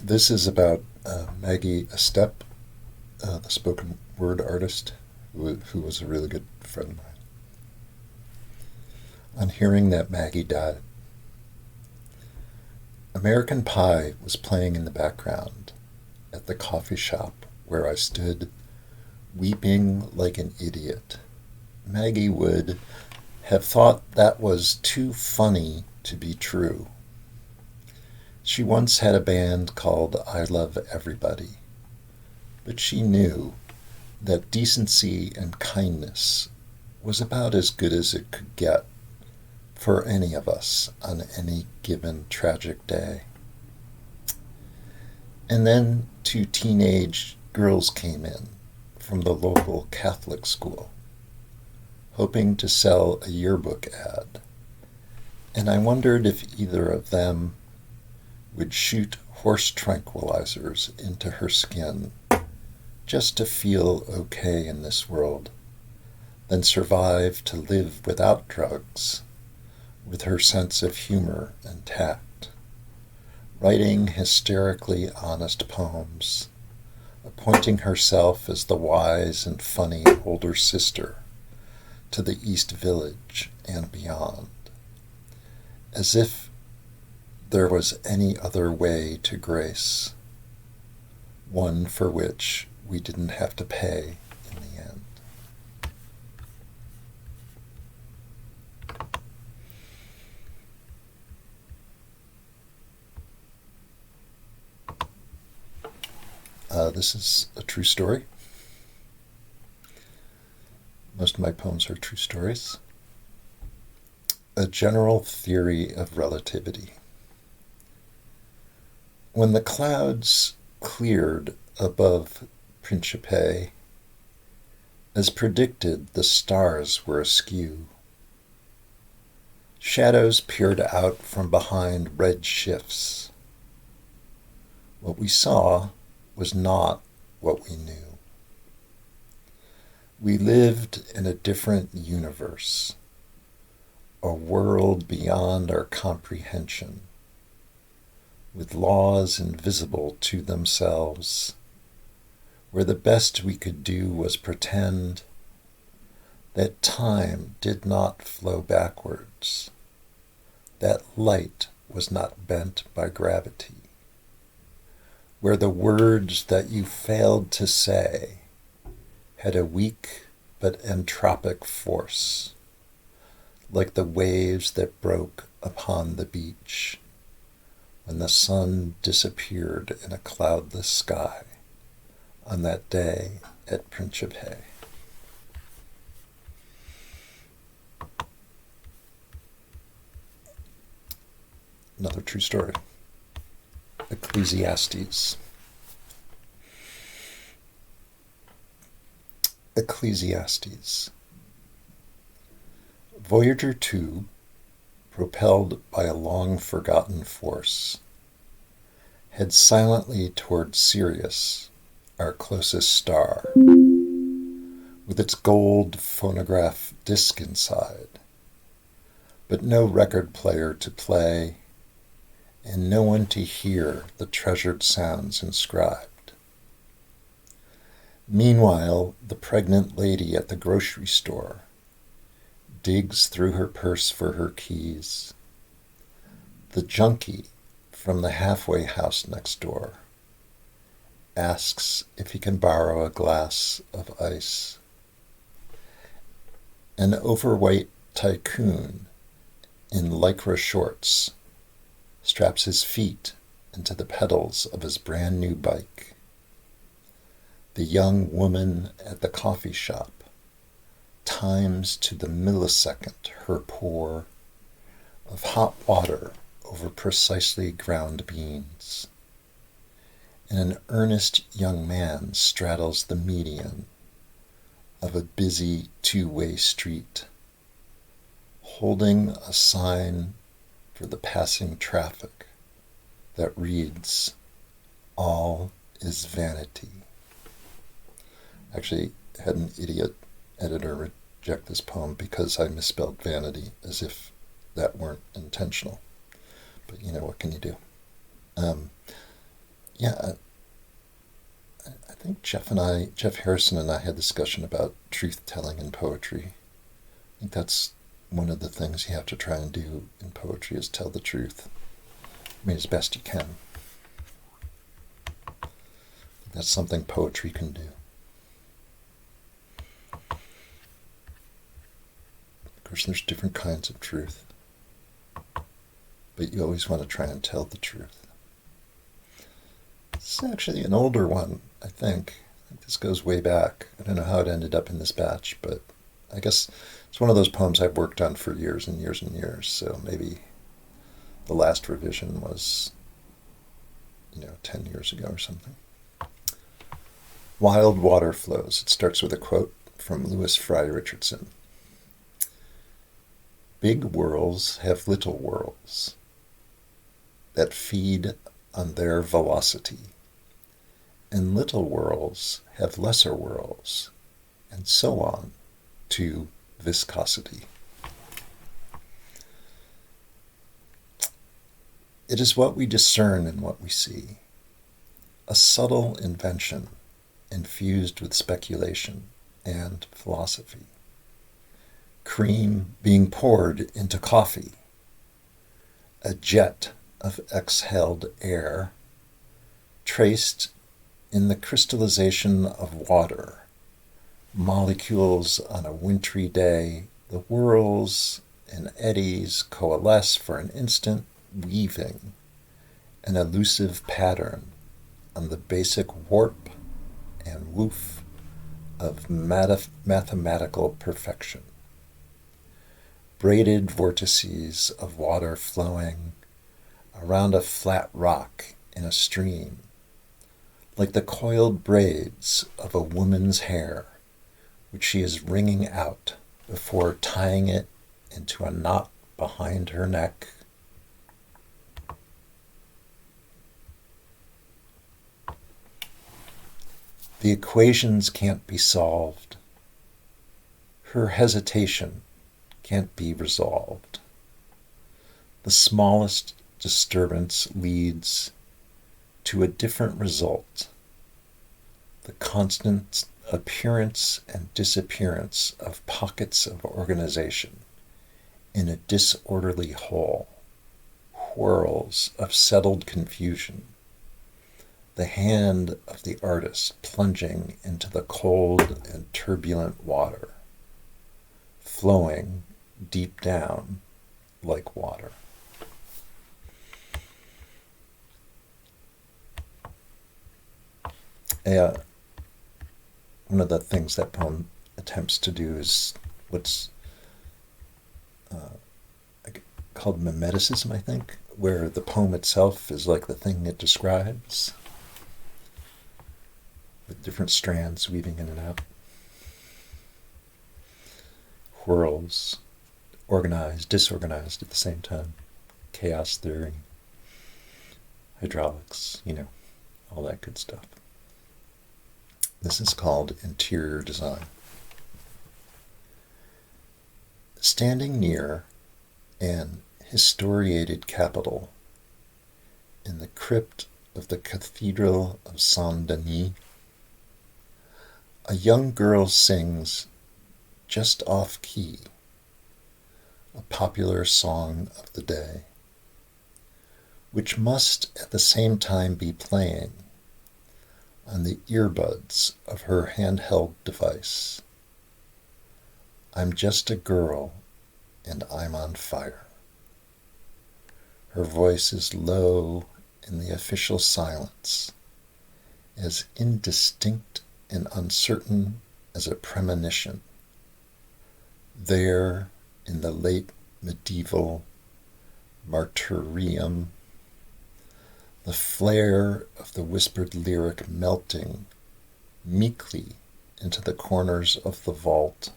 This is about Maggie Estep, the spoken word artist, who was a really good friend of mine. On hearing that Maggie died, American Pie was playing in the background at the coffee shop where I stood weeping like an idiot. Maggie would have thought that was too funny to be true. She once had a band called I Love Everybody, but she knew that decency and kindness was about as good as it could get for any of us on any given tragic day. And then two teenage girls came in from the local Catholic school, hoping to sell a yearbook ad, and I wondered if either of them would shoot horse tranquilizers into her skin just to feel okay in this world, then survive to live without drugs, with her sense of humor and tact, writing hysterically honest poems, appointing herself as the wise and funny older sister to the East Village and beyond, as if there was any other way to grace, one for which we didn't have to pay in the end. This is a true story. Most of my poems are true stories. A general theory of relativity. When the clouds cleared above Principe, as predicted, the stars were askew. Shadows peered out from behind red shifts. What we saw was not what we knew. We lived in a different universe, a world beyond our comprehension, with laws invisible to themselves, where the best we could do was pretend that time did not flow backwards, that light was not bent by gravity, where the words that you failed to say had a weak but entropic force, like the waves that broke upon the beach when the sun disappeared in a cloudless sky on that day at Principe. Another true story. Ecclesiastes. Ecclesiastes. Voyager 2, propelled by a long-forgotten force, heads silently toward Sirius, our closest star, with its gold phonograph disc inside, but no record player to play, and no one to hear the treasured sounds inscribed. Meanwhile, the pregnant lady at the grocery store digs through her purse for her keys. The junkie from the halfway house next door asks if he can borrow a glass of ice. An overweight tycoon in lycra shorts straps his feet into the pedals of his brand new bike. The young woman at the coffee shop times to the millisecond her pour of hot water over precisely ground beans, and an earnest young man straddles the median of a busy two-way street, holding a sign for the passing traffic that reads, "All is vanity." Actually, had an idiot editor reject this poem because I misspelled vanity, as if that weren't intentional. But what can you do? Yeah, I think Jeff Harrison and I had a discussion about truth telling in poetry. I think that's one of the things you have to try and do in poetry is tell the truth. I mean, as best you can. That's something poetry can do. Of course, there's different kinds of truth, but you always want to try and tell the truth. This is actually an older one, I think. This goes way back. I don't know how it ended up in this batch, but I guess it's one of those poems I've worked on for years and years and years, so maybe the last revision was, 10 years ago or something. Wild Water Flows. It starts with a quote from Louis Fry Richardson. Big whirls have little whirls that feed on their velocity, and little whirls have lesser whirls, and so on to viscosity. It is what we discern in what we see, a subtle invention infused with speculation and philosophy. Cream being poured into coffee, a jet of exhaled air, traced in the crystallization of water, molecules on a wintry day, the whirls and eddies coalesce for an instant, weaving an elusive pattern on the basic warp and woof of mathematical perfection. Braided vortices of water flowing around a flat rock in a stream, like the coiled braids of a woman's hair, which she is wringing out before tying it into a knot behind her neck. The equations can't be solved. Her hesitation can't be resolved. The smallest disturbance leads to a different result. The constant appearance and disappearance of pockets of organization in a disorderly whole, whirls of settled confusion. The hand of the artist plunging into the cold and turbulent water, flowing deep down like water. One of the things that poem attempts to do is what's called memeticism, I think, where the poem itself is like the thing it describes, with different strands weaving in and out. Whirls, organized, disorganized at the same time. Chaos theory, hydraulics, all that good stuff. This is called interior design. Standing near an historiated capitol in the crypt of the Cathedral of Saint-Denis, a young girl sings, just off-key, a popular song of the day, which must at the same time be playing on the earbuds of her handheld device. I'm just a girl and I'm on fire. Her voice is low in the official silence, as indistinct and uncertain as a premonition. There, in the late medieval martyrium, the flare of the whispered lyric melting meekly into the corners of the vault,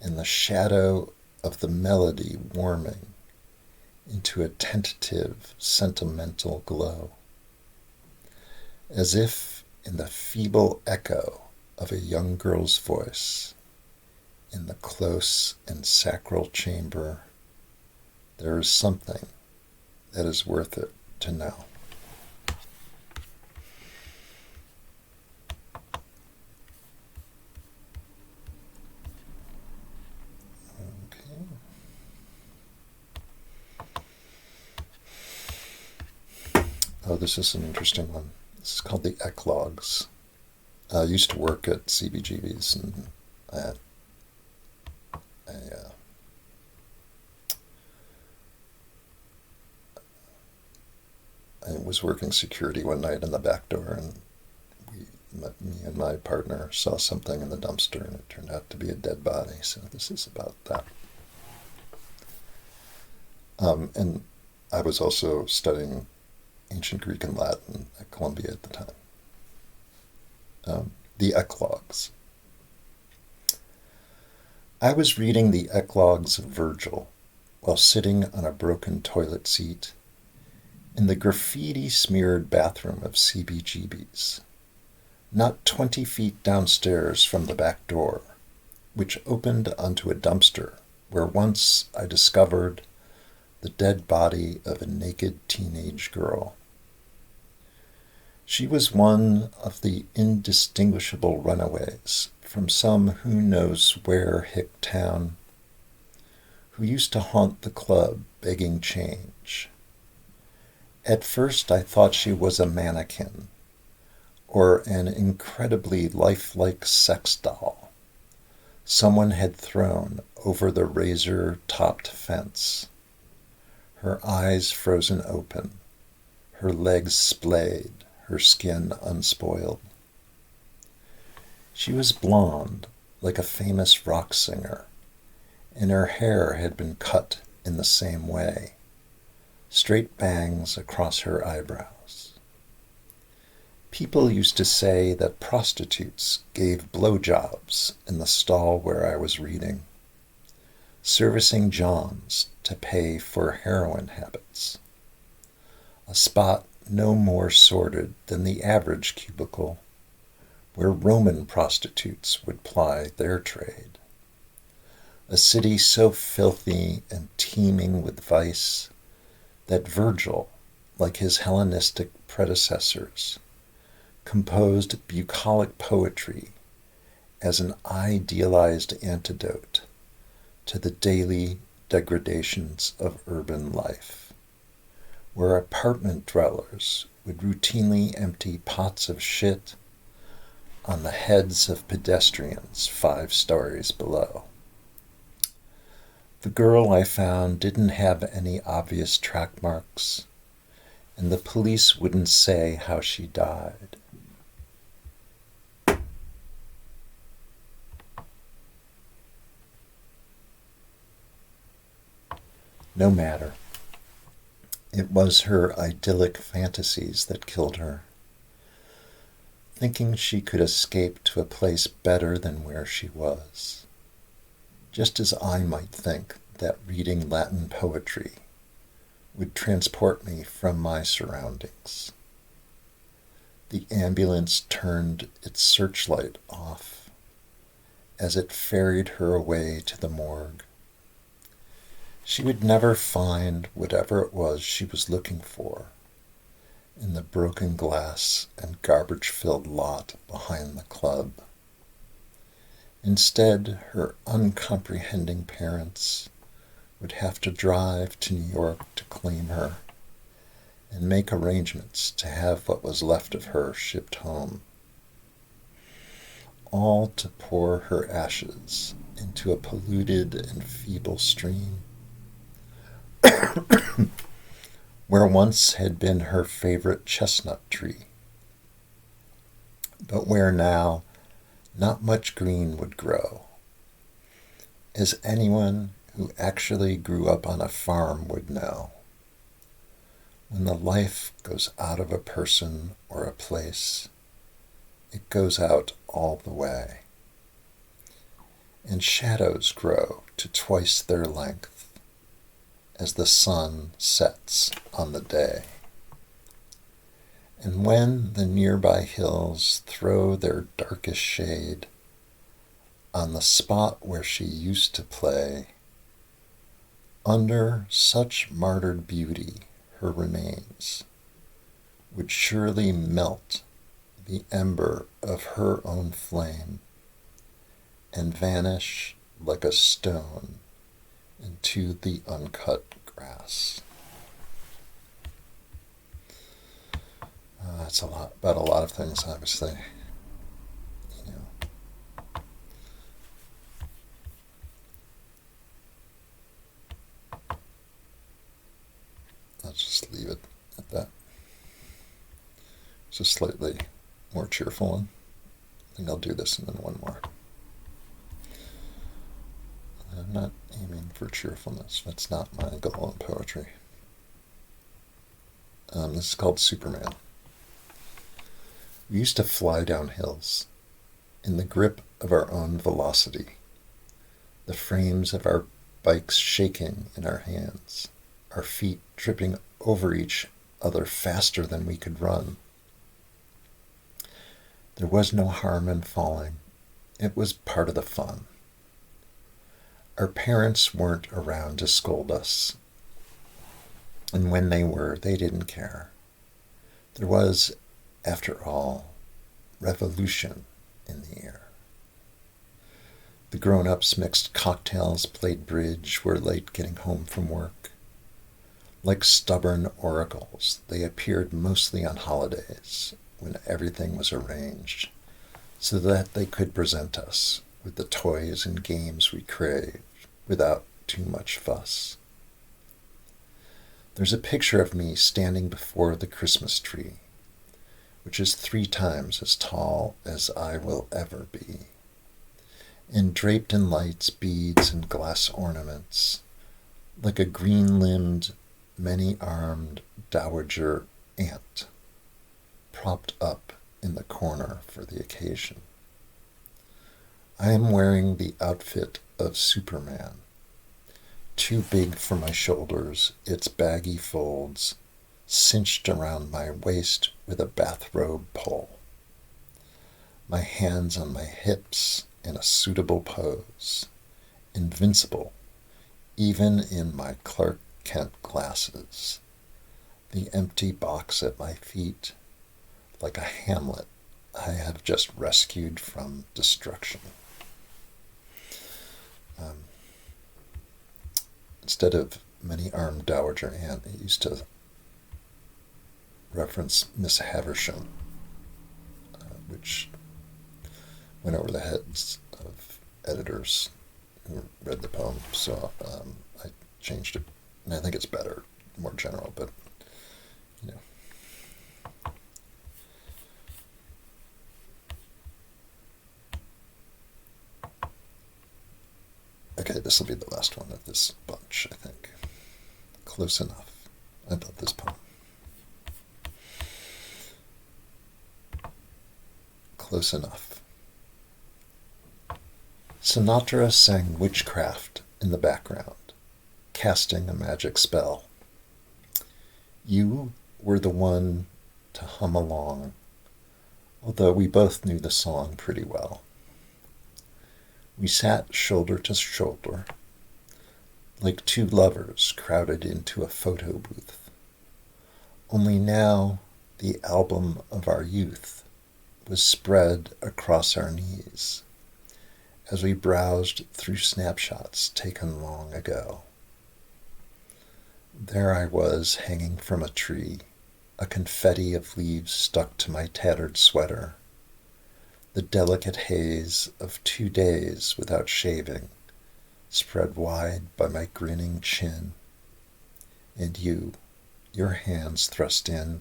and the shadow of the melody warming into a tentative, sentimental glow, as if in the feeble echo of a young girl's voice, in the close and sacral chamber, there is something that is worth it to know. Oh, this is an interesting one. This is called the eclogues. I used to work at CBGB's, and I I was working security one night in the back door, and me and my partner saw something in the dumpster, and it turned out to be a dead body. So this is about that. And I was also studying ancient Greek and Latin at Columbia at the time. The eclogues. I was reading the eclogues of Virgil while sitting on a broken toilet seat in the graffiti-smeared bathroom of CBGB's, not 20 feet downstairs from the back door, which opened onto a dumpster where once I discovered the dead body of a naked teenage girl. She was one of the indistinguishable runaways from some who knows where hick town, who used to haunt the club begging change. At first I thought she was a mannequin, or an incredibly lifelike sex doll someone had thrown over the razor-topped fence, her eyes frozen open, her legs splayed, her skin unspoiled. She was blonde, like a famous rock singer, and her hair had been cut in the same way, straight bangs across her eyebrows. People used to say that prostitutes gave blowjobs in the stall where I was reading, servicing Johns to pay for heroin habits, a spot no more sordid than the average cubicle where Roman prostitutes would ply their trade, a city so filthy and teeming with vice that Virgil, like his Hellenistic predecessors, composed bucolic poetry as an idealized antidote to the daily degradations of urban life, where apartment dwellers would routinely empty pots of shit on the heads of pedestrians 5 stories below. The girl I found didn't have any obvious track marks, and the police wouldn't say how she died. No matter. It was her idyllic fantasies that killed her, thinking she could escape to a place better than where she was, just as I might think that reading Latin poetry would transport me from my surroundings. The ambulance turned its searchlight off as it ferried her away to the morgue. She would never find whatever it was she was looking for in the broken glass and garbage-filled lot behind the club. Instead, her uncomprehending parents would have to drive to New York to claim her and make arrangements to have what was left of her shipped home, all to pour her ashes into a polluted and feeble stream where once had been her favorite chestnut tree, but where now not much green would grow, as anyone who actually grew up on a farm would know. When the life goes out of a person or a place, it goes out all the way, and shadows grow to twice their length as the sun sets on the day. And when the nearby hills throw their darkest shade on the spot where she used to play, under such martyred beauty her remains would surely melt the ember of her own flame and vanish like a stone into the uncut grass. It's a lot about a lot of things, obviously. You know, I'll just leave it at that. It's a slightly more cheerful one. I think I'll do this and then one more. I'm not aiming for cheerfulness. That's not my goal in poetry. This is called Superman. We used to fly down hills in the grip of our own velocity, the frames of our bikes shaking in our hands, our feet tripping over each other faster than we could run. There was no harm in falling. It was part of the fun. Our parents weren't around to scold us, and when they were, they didn't care. There was, after all, revolution in the air. The grown-ups mixed cocktails, played bridge, were late getting home from work. Like stubborn oracles, they appeared mostly on holidays, when everything was arranged, so that they could present us with the toys and games we craved without too much fuss. There's a picture of me standing before the Christmas tree, which is 3 times as tall as I will ever be, and draped in lights, beads, and glass ornaments, like a green-limbed, many-armed dowager aunt, propped up in the corner for the occasion. I am wearing the outfit of Superman, too big for my shoulders, its baggy folds cinched around my waist with a bathrobe pull, my hands on my hips in a suitable pose, invincible even in my Clark Kent glasses, the empty box at my feet, like a Hamlet I have just rescued from destruction. Instead of many-armed dowager aunt, it used to reference Miss Havisham, which went over the heads of editors who read the poem. So I changed it, and I think it's better, more general, but you know. Okay, this will be the last one of this bunch, I think. Close enough. I love this poem. Close enough. Sinatra sang witchcraft in the background, casting a magic spell. You were the one to hum along, although we both knew the song pretty well. We sat shoulder to shoulder, like 2 lovers crowded into a photo booth. Only now the album of our youth was spread across our knees as we browsed through snapshots taken long ago. There I was, hanging from a tree, a confetti of leaves stuck to my tattered sweater, the delicate haze of 2 days without shaving spread wide by my grinning chin, and you, your hands thrust in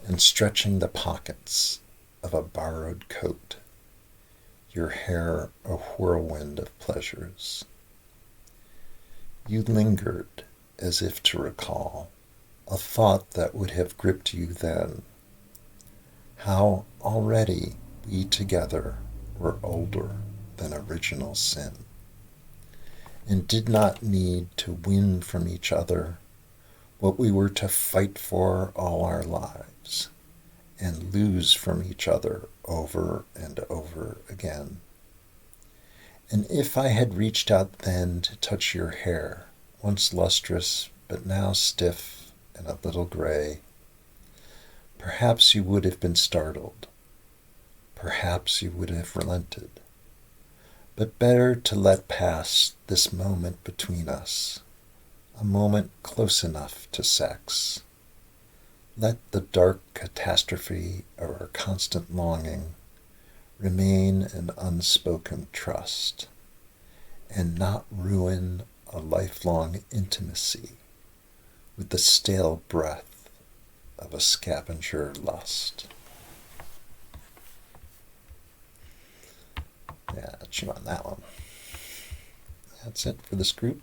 and stretching the pockets of a borrowed coat, your hair a whirlwind of pleasures. You lingered as if to recall a thought that would have gripped you then, how already we together were older than original sin, and did not need to win from each other what we were to fight for all our lives, and lose from each other over and over again. And if I had reached out then to touch your hair, once lustrous but now stiff and a little gray, perhaps you would have been startled. Perhaps you would have relented. But better to let pass this moment between us, a moment close enough to sex, Let the dark catastrophe of our constant longing remain an unspoken trust, and not ruin a lifelong intimacy with the stale breath of a scavenger lust. Yeah, chew on that one. That's it for this group.